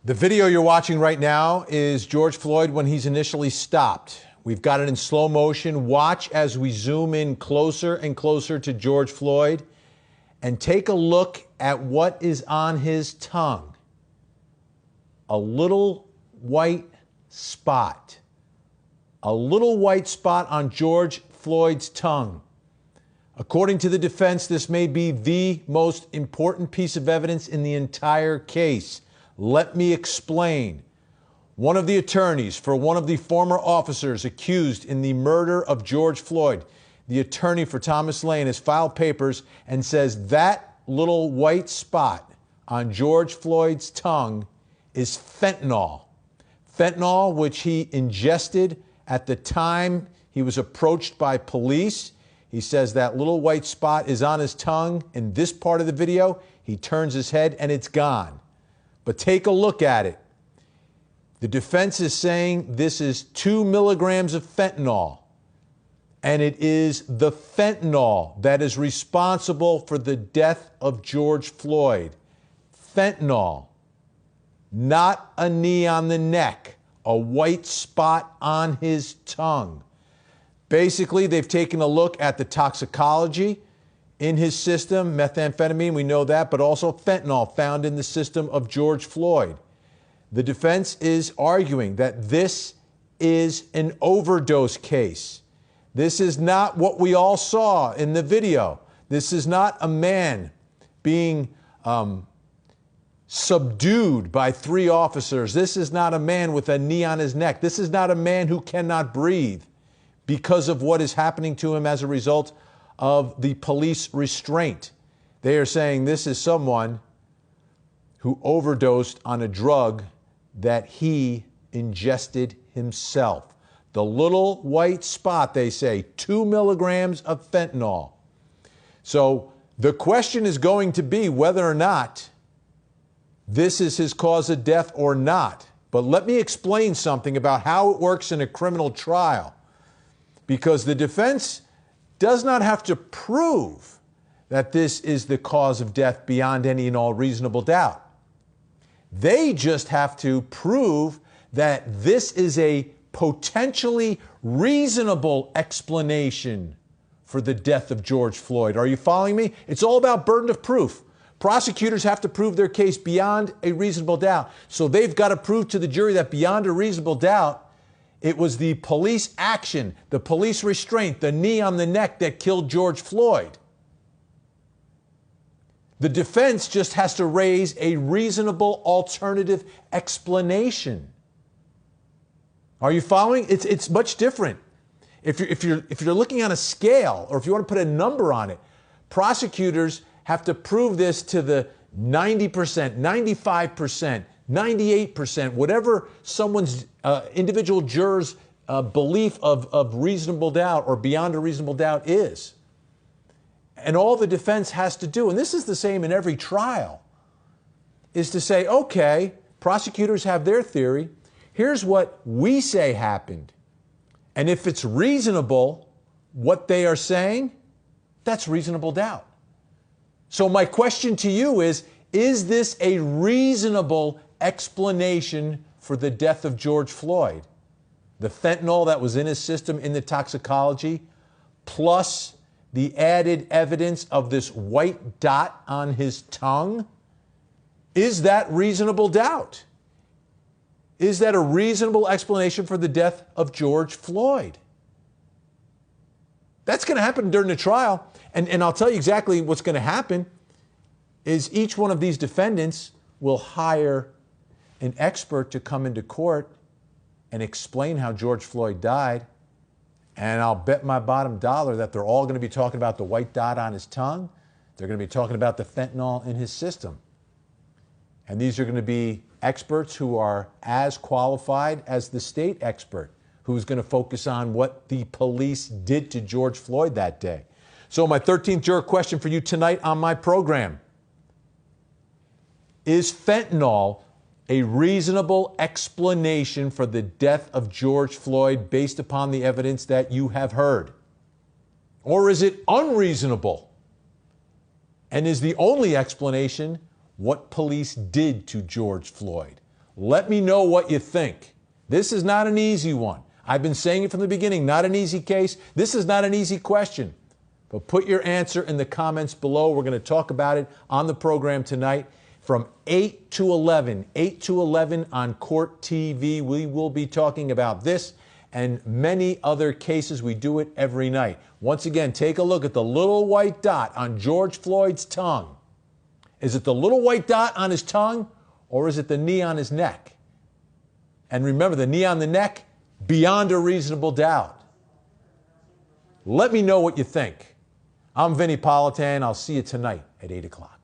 The video you're watching right now is George Floyd when he's initially stopped. We've got it in slow motion. Watch as we zoom in closer and closer to George Floyd and take a look at what is on his tongue. A little white spot. A little white spot on George Floyd's tongue. According to the defense, this may be the most important piece of evidence in the entire case. Let me explain. One of the attorneys for one of the former officers accused in the murder of George Floyd, the attorney for Thomas Lane, has filed papers and says that little white spot on George Floyd's tongue is fentanyl. Fentanyl, which he ingested at the time he was approached by police. He says that little white spot is on his tongue. In this part of the video, he turns his head and it's gone. But take a look at it. The defense is saying this is 2 milligrams of fentanyl. And it is the fentanyl that is responsible for the death of George Floyd. Fentanyl. Not a knee on the neck. A white spot on his tongue. Basically, they've taken a look at the toxicology in his system, methamphetamine, we know that, but also fentanyl found in the system of George Floyd. The defense is arguing that this is an overdose case. This is not what we all saw in the video. This is not a man being subdued by 3 officers. This is not a man with a knee on his neck. This is not a man who cannot breathe because of what is happening to him as a result of the police restraint. They are saying this is someone who overdosed on a drug that he ingested himself. The little white spot, they say, 2 milligrams of fentanyl. So the question is going to be whether or not this is his cause of death or not. But let me explain something about how it works in a criminal trial. Because the defense does not have to prove that this is the cause of death beyond any and all reasonable doubt. They just have to prove that this is a potentially reasonable explanation for the death of George Floyd. Are you following me? It's all about burden of proof. Prosecutors have to prove their case beyond a reasonable doubt. So they've got to prove to the jury that beyond a reasonable doubt, it was the police action, the police restraint, the knee on the neck that killed George Floyd. The defense just has to raise a reasonable alternative explanation. Are you following? It's much different. If you're looking on a scale, or if you want to put a number on it, prosecutors have to prove this to the 90%, 95%, 98%, whatever someone's individual juror's belief of reasonable doubt or beyond a reasonable doubt is. And all the defense has to do, and this is the same in every trial, is to say, okay, prosecutors have their theory. Here's what we say happened. And if it's reasonable, what they are saying, that's reasonable doubt. So my question to you is this a reasonable explanation for the death of George Floyd? The fentanyl that was in his system in the toxicology, plus the added evidence of this white dot on his tongue? Is that reasonable doubt? Is that a reasonable explanation for the death of George Floyd? That's going to happen during the trial. And I'll tell you exactly what's going to happen is each one of these defendants will hire an expert to come into court and explain how George Floyd died. And I'll bet my bottom dollar that they're all going to be talking about the white dot on his tongue. They're going to be talking about the fentanyl in his system. And these are going to be experts who are as qualified as the state expert, who's going to focus on what the police did to George Floyd that day. So my 13th juror question for you tonight on my program. Is fentanyl a reasonable explanation for the death of George Floyd based upon the evidence that you have heard? Or is it unreasonable? And is the only explanation what police did to George Floyd? Let me know what you think. This is not an easy one. I've been saying it from the beginning, not an easy case. This is not an easy question. But put your answer in the comments below. We're going to talk about it on the program tonight from 8 to 11. 8 to 11 on Court TV. We will be talking about this and many other cases. We do it every night. Once again, take a look at the little white dot on George Floyd's tongue. Is it the little white dot on his tongue, or is it the knee on his neck? And remember, the knee on the neck, beyond a reasonable doubt. Let me know what you think. I'm Vinnie Politan. I'll see you tonight at 8 o'clock.